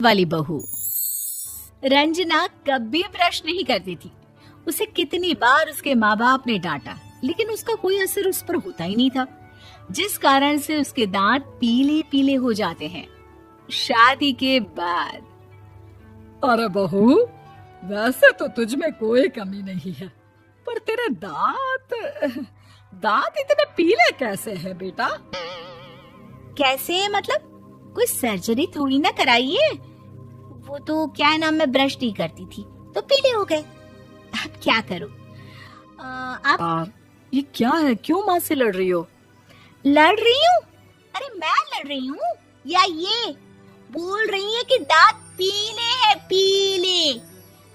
वाली बहू। रंजना कभी ब्रश नहीं करती थी। उसे कितनी बार उसके माँ बाप ने डांटा, लेकिन उसका कोई असर उस पर होता ही नहीं था, जिस कारण से उसके दांत पीले पीले हो जाते हैं। शादी के बाद अरे बहू, वैसे तो तुझ में कोई कमी नहीं है, पर तेरे दांत इतने पीले कैसे हैं बेटा? कैसे मतलब? कोई सर्जरी थोड़ी ना कराइए। वो तो क्या नाम, मैं ब्रश नहीं करती थी तो पीले हो गए। अब क्या करूं? आप यार, ये क्या है? क्यों माँ से लड़ रही हो? लड़ रही हूँ? अरे मैं लड़ रही हूँ या ये बोल रही है कि दांत पीले हैं, पीले?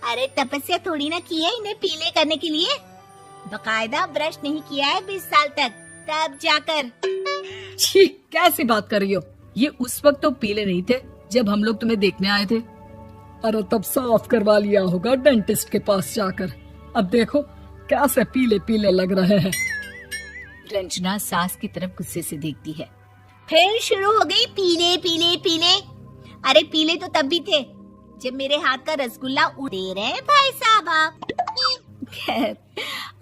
अरे तपस्या थोड़ी ना की है इन्हें पीले करने के लिए। बकायदा ब्रश नहीं किया है 20 साल तक, तब जाकर। छी, कैसी बात कर रही हो? ये उस वक्त तो पीले नहीं थे जब हम लोग तुम्हें देखने आए थे। अरे तब साफ करवा लिया होगा डेंटिस्ट के पास जाकर। अब देखो कैसे पीले पीले लग रहे हैं। रंजना सास की तरफ गुस्से से देखती है। फिर शुरू हो गई पीले पीले पीले। अरे पीले तो तब भी थे जब मेरे हाथ का रसगुल्ला उड़े रहे भाई साहब आप। खैर,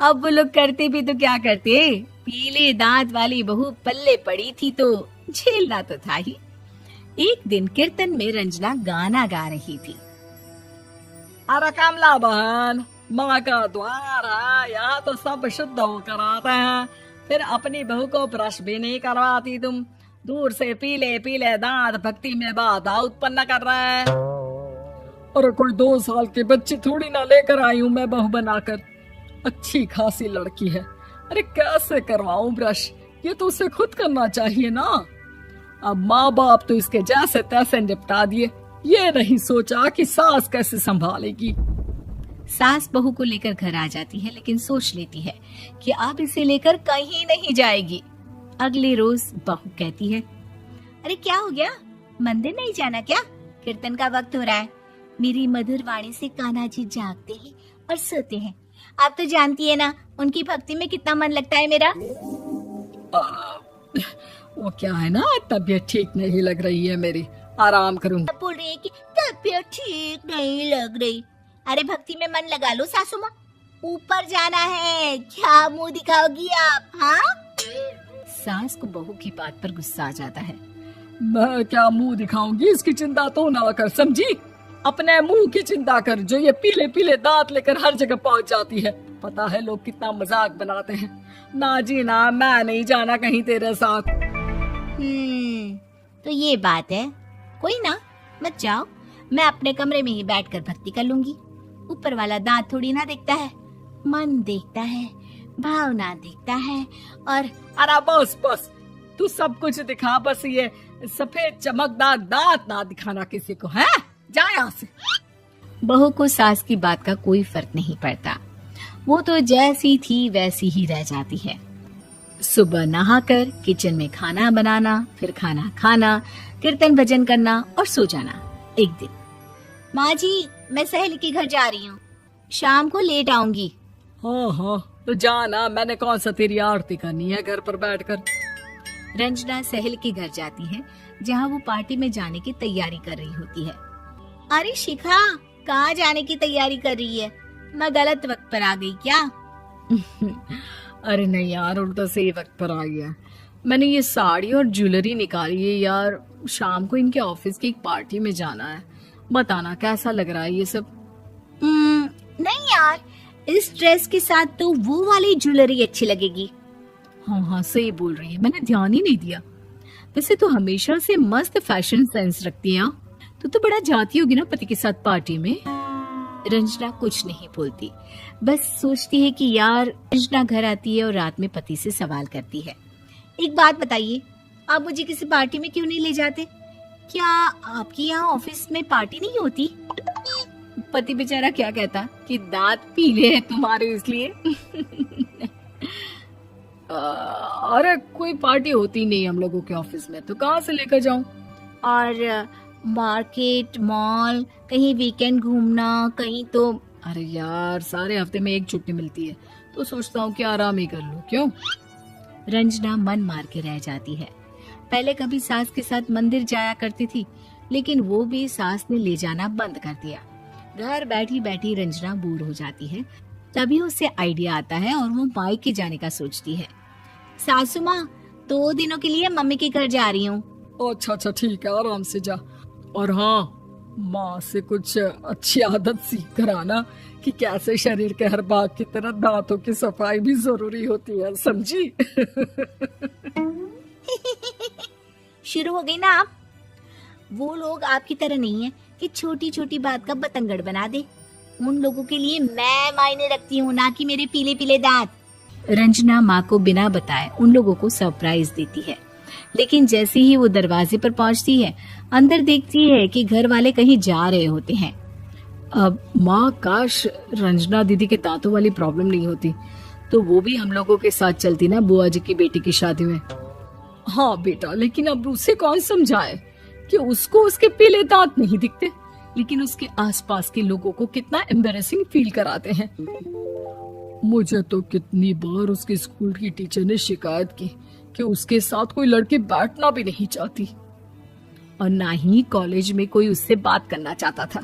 अब वो लोग करते भी तो क्या करते, पीले दांत वाली बहू पल्ले पड़ी थी तो झेलना तो था ही। एक दिन कीर्तन में रंजना गाना गा रही थी। अरे कमला बहन, माँ का द्वार है, यहाँ तो सब शुद्ध होकर आते हैं, फिर अपनी बहू को ब्रश भी नहीं करवाती तुम। दूर से पीले पीले दांत भक्ति में बाधा उत्पन्न कर रहे हैं। अरे कोई 2 साल के बच्चे थोड़ी ना लेकर आई हूँ मैं बहू बनाकर। अच्छी खासी लड़की है, अरे कैसे करवाऊं ब्रश? ये तो उसे खुद करना चाहिए ना। अब माँ बाप तो इसके जैसे तैसे निपटा दिए, ये नहीं सोचा कि सास कैसे संभालेगी। सास बहू को लेकर घर आ जाती है, लेकिन सोच लेती है कि अब इसे लेकर कहीं नहीं जाएगी। अगले रोज बहू कहती है, अरे क्या हो गया, मंदिर नहीं जाना क्या? कीर्तन का वक्त हो रहा है। मेरी मधुर वाणी से कान्हा जी जागते हैं और सोते हैं। आप तो जानती है ना उनकी भक्ति में कितना मन लगता है मेरा। वो क्या है ना, तबीयत ठीक नहीं लग रही है मेरी, आराम करूंगी। बोल रही है कि तबीयत ठीक नहीं लग रही। अरे भक्ति में मन लगा लो सासू माँ, ऊपर जाना है, क्या मुंह दिखाओगी आप? हाँ? सास को बहू की बात पर गुस्सा आ जाता है। मैं क्या मुंह दिखाऊंगी, इसकी चिंता तो ना कर, समझी? अपने मुंह की चिंता कर, जो ये पीले पीले दांत लेकर हर जगह पहुंच जाती है। पता है लोग कितना मजाक बनाते हैं। ना जी ना, मैं नहीं जाना कहीं तेरे साथ। तो ये बात है। कोई ना, मत जाओ, मैं अपने कमरे में ही बैठकर भक्ति कर लूंगी। ऊपर वाला दांत थोड़ी ना देखता है, मन देखता है, भावना देखता है। और अरे बस बस, तू सब कुछ दिखा, बस ये सफेद चमकदार दांत ना दिखाना किसी को, है? जा यहाँ से। बहू को सास की बात का कोई फर्क नहीं पड़ता। वो तो जैसी थी वैसी ही रह जाती है। सुबह नहाकर किचन में खाना बनाना, फिर खाना खाना, कीर्तन भजन करना और सो जाना। एक दिन, माँ जी मैं सहेली के घर जा रही हूँ, शाम को लेट आऊंगी। हाँ, तो जाना, मैंने कौन सा तेरी आरती करनी है घर पर बैठकर। रंजना सहेली के घर जाती है, जहाँ वो पार्टी में जाने की तैयारी कर रही होती है। अरे शिखा, कहाँ जाने की तैयारी कर रही है? मैं गलत वक्त पर आ गई क्या? अरे नहीं यार, उल्टा सही वक्त पर आ गया। मैंने ये साड़ी और ज्वेलरी निकाली है यार, शाम को इनके ऑफिस की एक पार्टी में जाना है। बताना कैसा लग रहा है ये सब? नहीं यार, इस ड्रेस के साथ तो वो वाली ज्वेलरी अच्छी लगेगी। हाँ, सही बोल रही है, मैंने ध्यान ही नहीं दिया। वैसे तो हमेशा से मस्त फैशन सेंस रखती है। तो बड़ा जाती होगी ना पति के साथ पार्टी में। रंजना कुछ नहीं बोलती, बस सोचती है कि यार रंजना घर आती है और रात में पति से सवाल करती है, एक बात बताइए, आप मुझे किसी पार्टी में क्यों नहीं ले जाते? क्या आपके यहाँ ऑफिस में पार्टी नहीं होती? पति बेचारा क्या कहता कि दांत पीले हैं तुम्हारे इसलिए। अरे कोई पार्टी होती नहीं हम लोगों के ऑफिस में, तो कहाँ से लेकर जाऊं? और मार्केट, मॉल, कहीं वीकेंड घूमना, कहीं तो। अरे यार, सारे हफ्ते में एक छुट्टी मिलती है, तो सोचता हूँ कि आराम ही कर लूं। क्यों? रंजना मन मार के रह जाती है। पहले कभी सास के साथ मंदिर जाया करती थी, लेकिन वो भी सास ने ले जाना बंद कर दिया। घर बैठी बैठी रंजना बोर हो जाती है। तभी उसे आइडिया आता है और वो मायके जाने का सोचती है। सासू माँ, 2 दिनों के लिए मम्मी के घर जा रही हूँ। अच्छा अच्छा ठीक है, आराम से जा। और हाँ, माँ से कुछ अच्छी आदत सीख कर आना कि कैसे शरीर के हर भाग की तरह दांतों की सफाई भी जरूरी होती है, समझी? शुरू हो गई ना आप। वो लोग आपकी तरह नहीं है कि छोटी छोटी बात का बतंगड़ बना दे। उन लोगों के लिए मैं मायने रखती हूँ, ना कि मेरे पीले पीले दांत। रंजना माँ को बिना बताए उन लोगों को सरप्राइज देती है, लेकिन जैसे ही वो दरवाजे पर पहुंचती है, अंदर देखती है कि घर वाले कहीं जा रहे होते हैं। अब माँ, काश रंजना दीदी के दांतों वाली प्रॉब्लम नहीं होती तो वो भी हम लोगों के साथ चलती ना बुआ जी की बेटी की शादी में। हाँ बेटा, लेकिन अब उसे कौन समझाए कि उसको उसके पीले दांत नहीं दिखते, लेकिन उसके आसपास के लोगों को कितना एम्बैरेसिंग फील कराते हैं। मुझे तो कितनी बार उसके स्कूल की टीचर ने शिकायत की कि उसके साथ कोई लड़की बैठना भी नहीं चाहती और ना ही कॉलेज में कोई उससे बात करना चाहता था,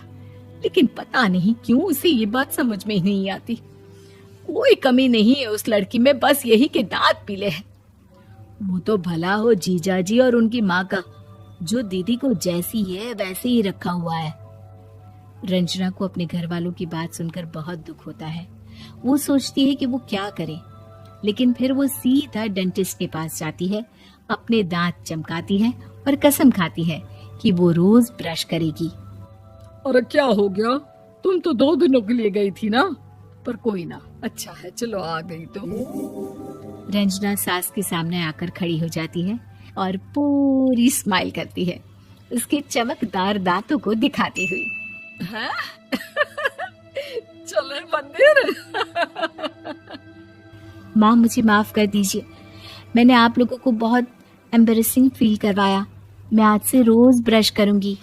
लेकिन पता नहीं क्यों उसे ये बात समझ में ही नहीं आती। कोई कमी नहीं है उस लड़की में, बस यही कि दांत पीले हैं। वो तो भला हो जीजा जी और उनकी माँ का, जो दीदी को जैसी है वैसे ही रखा हुआ है। रंजना को अपने घर वालों की बात सुनकर बहुत दुख होता है। वो सोचती है कि वो क्या करे, लेकिन फिर वो सीधा डेंटिस्ट के पास जाती है, अपने दांत चमकाती है और कसम खाती है कि वो रोज ब्रश करेगी। अरे क्या हो गया? तुम तो 2 दिनों के लिए गई थी ना, पर कोई ना, अच्छा है, चलो आ गई तो। रंजना सास के सामने आकर खड़ी हो जाती है और पूरी स्माइल करती है, उसके चमकदार दांतों को दिखाती हुई। हैं? चले मंदिर। माँ, मुझे माफ कर दीजिए, मैंने आप लोगों को बहुत एम्बैरेसिंग फील करवाया। मैं आज से रोज ब्रश करूंगी।